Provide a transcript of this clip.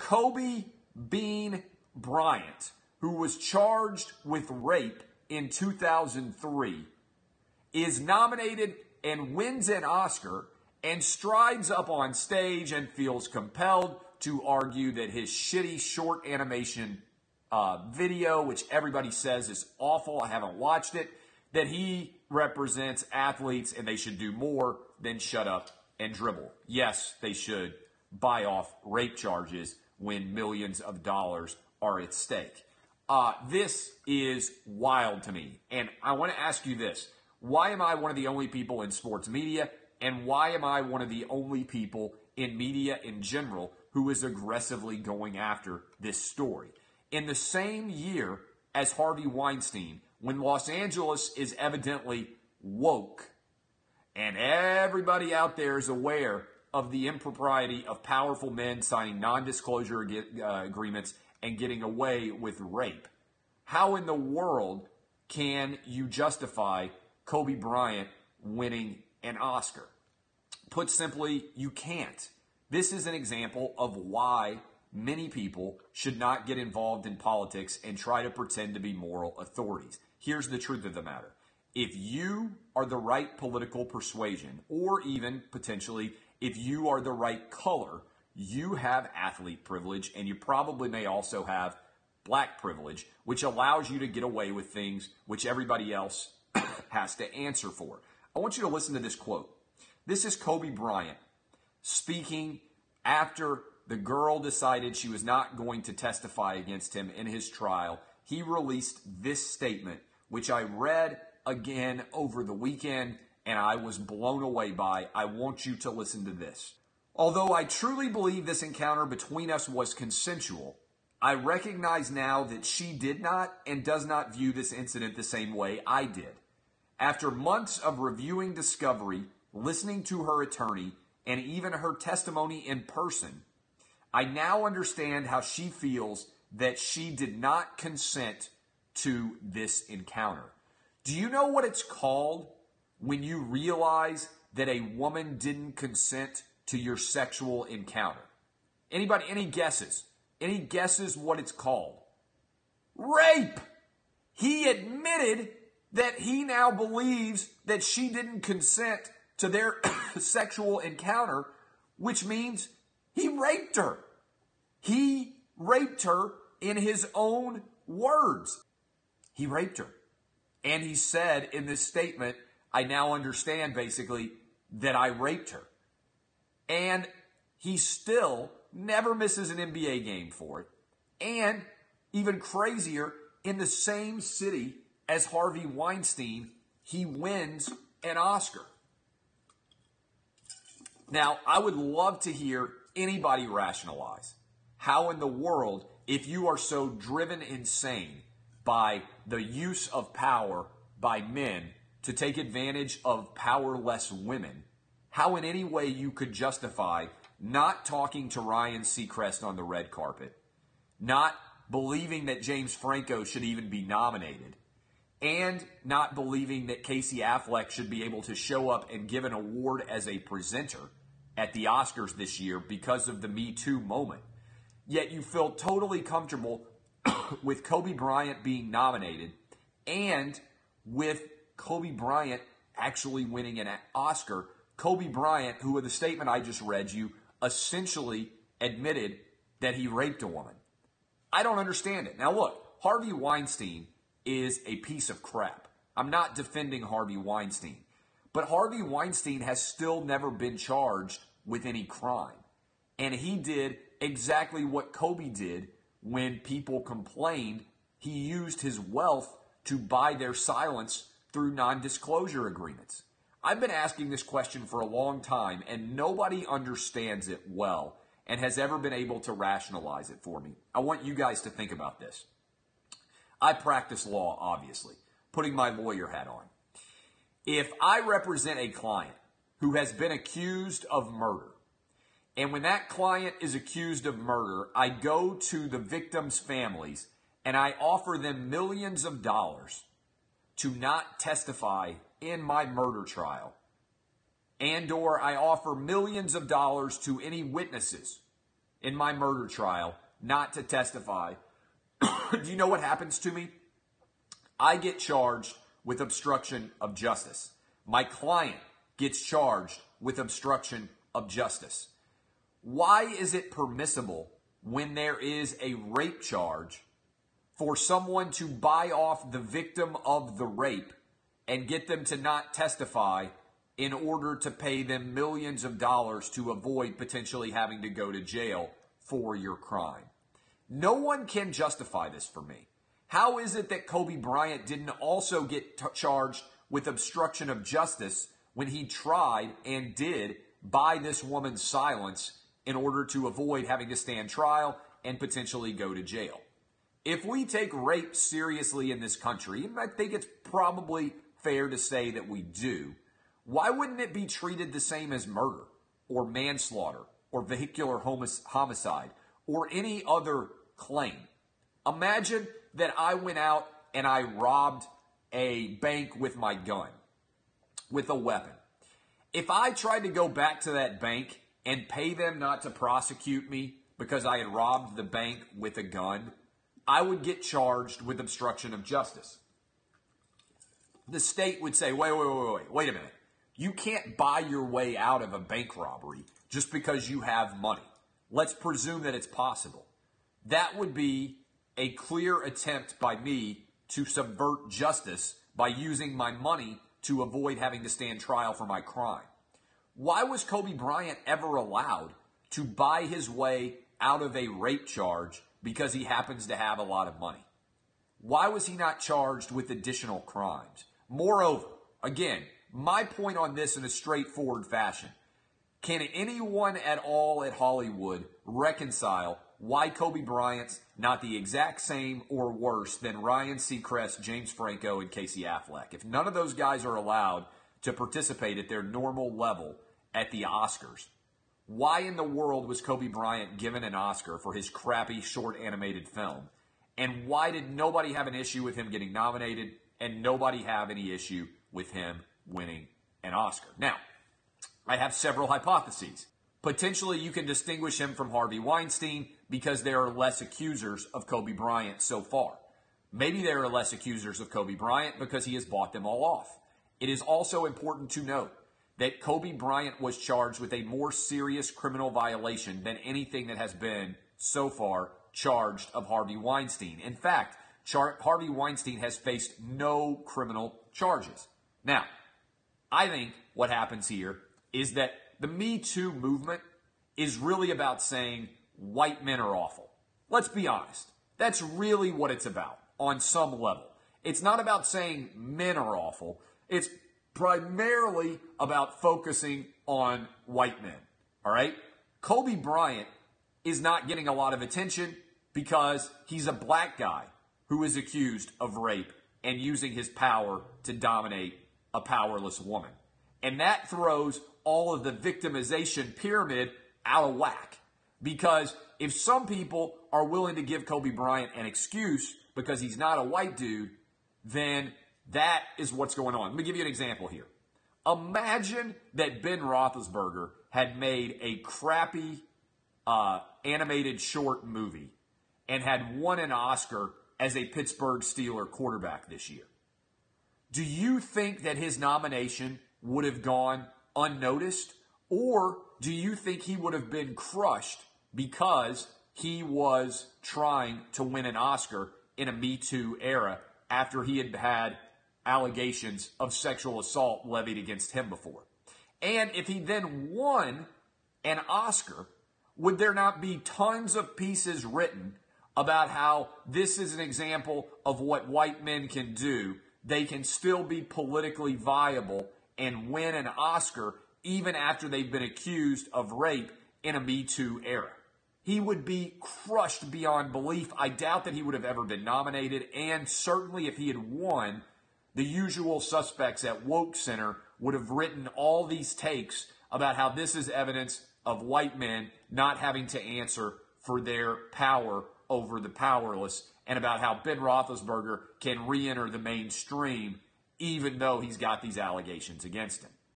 Kobe Bean Bryant, who was charged with rape in 2003, is nominated and wins an Oscar and strides up on stage and feels compelled to argue that his shitty short animation video, which everybody says is awful, I haven't watched it, that he represents athletes and they should do more than shut up and dribble. Yes, they should buy off rape charges when millions of dollars are at stake. This is wild to me. And I want to ask you this. Why am I one of the only people in sports media? And why am I one of the only people in media in general who is aggressively going after this story? In the same year as Harvey Weinstein, when Los Angeles is evidently woke, and everybody out there is aware of the impropriety of powerful men signing non-disclosure agreements and getting away with rape, how in the world can you justify Kobe Bryant winning an Oscar? Put simply, you can't. This is an example of why many people should not get involved in politics and try to pretend to be moral authorities. Here's the truth of the matter. If you are the right political persuasion, or even potentially if you are the right color, you have athlete privilege, and you probably may also have black privilege, which allows you to get away with things which everybody else has to answer for. I want you to listen to this quote. This is Kobe Bryant speaking after the girl decided she was not going to testify against him in his trial. He released this statement, which I read again over the weekend, and I was blown away by. I want you to listen to this. Although I truly believe this encounter between us was consensual, I recognize now that she did not and does not view this incident the same way I did. After months of reviewing discovery, listening to her attorney, and even her testimony in person, I now understand how she feels that she did not consent to this encounter. Do you know what it's called when you realize that a woman didn't consent to your sexual encounter? Anybody, any guesses? Any guesses what it's called? Rape! He admitted that he now believes that she didn't consent to their sexual encounter, which means he raped her. He raped her in his own words. He raped her. And he said in this statement, I now understand basically that I raped her. And he still never misses an NBA game for it. And even crazier, in the same city as Harvey Weinstein, he wins an Oscar. Now, I would love to hear anybody rationalize how in the world, if you are so driven insane by the use of power by men to take advantage of powerless women, how in any way you could justify not talking to Ryan Seacrest on the red carpet, not believing that James Franco should even be nominated, and not believing that Casey Affleck should be able to show up and give an award as a presenter at the Oscars this year because of the Me Too moment. Yet you feel totally comfortable with Kobe Bryant being nominated and with Kobe Bryant actually winning an Oscar. Kobe Bryant, who in the statement I just read you, essentially admitted that he raped a woman. I don't understand it. Now look, Harvey Weinstein is a piece of crap. I'm not defending Harvey Weinstein. But Harvey Weinstein has still never been charged with any crime. And he did exactly what Kobe did when people complained. He used his wealth to buy their silence through non-disclosure agreements. I've been asking this question for a long time, and nobody understands it well and has ever been able to rationalize it for me. I want you guys to think about this. I practice law, obviously, putting my lawyer hat on. If I represent a client who has been accused of murder, and when that client is accused of murder, I go to the victims' families and I offer them millions of dollars to not testify in my murder trial, and or I offer millions of dollars to any witnesses in my murder trial not to testify, do you know what happens to me? I get charged with obstruction of justice. My client gets charged with obstruction of justice. Why is it permissible when there is a rape charge for someone to buy off the victim of the rape and get them to not testify in order to pay them millions of dollars to avoid potentially having to go to jail for your crime? No one can justify this for me. How is it that Kobe Bryant didn't also get charged with obstruction of justice when he tried and did buy this woman's silence in order to avoid having to stand trial and potentially go to jail? If we take rape seriously in this country, and I think it's probably fair to say that we do, why wouldn't it be treated the same as murder or manslaughter or vehicular homicide or any other claim? Imagine that I went out and I robbed a bank with my gun, with a weapon. If I tried to go back to that bank and pay them not to prosecute me because I had robbed the bank with a gun, I would get charged with obstruction of justice. The state would say, wait a minute. You can't buy your way out of a bank robbery just because you have money. Let's presume that it's possible. That would be a clear attempt by me to subvert justice by using my money to avoid having to stand trial for my crime. Why was Kobe Bryant ever allowed to buy his way out of a rape charge because he happens to have a lot of money? Why was he not charged with additional crimes? Moreover, again, my point on this in a straightforward fashion, can anyone at all at Hollywood reconcile why Kobe Bryant's not the exact same or worse than Ryan Seacrest, James Franco, and Casey Affleck? If none of those guys are allowed to participate at their normal level at the Oscars, why in the world was Kobe Bryant given an Oscar for his crappy short animated film? And why did nobody have an issue with him getting nominated and nobody have any issue with him winning an Oscar? Now, I have several hypotheses. Potentially, you can distinguish him from Harvey Weinstein because there are less accusers of Kobe Bryant so far. Maybe there are less accusers of Kobe Bryant because he has bought them all off. It is also important to note that Kobe Bryant was charged with a more serious criminal violation than anything that has been so far charged of Harvey Weinstein. In fact, Harvey Weinstein has faced no criminal charges. Now, I think what happens here is that the Me Too movement is really about saying white men are awful. Let's be honest. That's really what it's about on some level. It's not about saying men are awful. It's primarily about focusing on white men. All right? Kobe Bryant is not getting a lot of attention because he's a black guy who is accused of rape and using his power to dominate a powerless woman. And that throws all of the victimization pyramid out of whack. Because if some people are willing to give Kobe Bryant an excuse because he's not a white dude, then that is what's going on. Let me give you an example here. Imagine that Ben Roethlisberger had made a crappy animated short movie and had won an Oscar as a Pittsburgh Steelers quarterback this year. Do you think that his nomination would have gone unnoticed? Or do you think he would have been crushed because he was trying to win an Oscar in a Me Too era after he had had allegations of sexual assault levied against him before? And if he then won an Oscar, would there not be tons of pieces written about how this is an example of what white men can do? They can still be politically viable and win an Oscar even after they've been accused of rape in a Me Too era. He would be crushed beyond belief. I doubt that he would have ever been nominated, and certainly if he had won, the usual suspects at Woke Center would have written all these takes about how this is evidence of white men not having to answer for their power over the powerless, and about how Ben Roethlisberger can re-enter the mainstream even though he's got these allegations against him.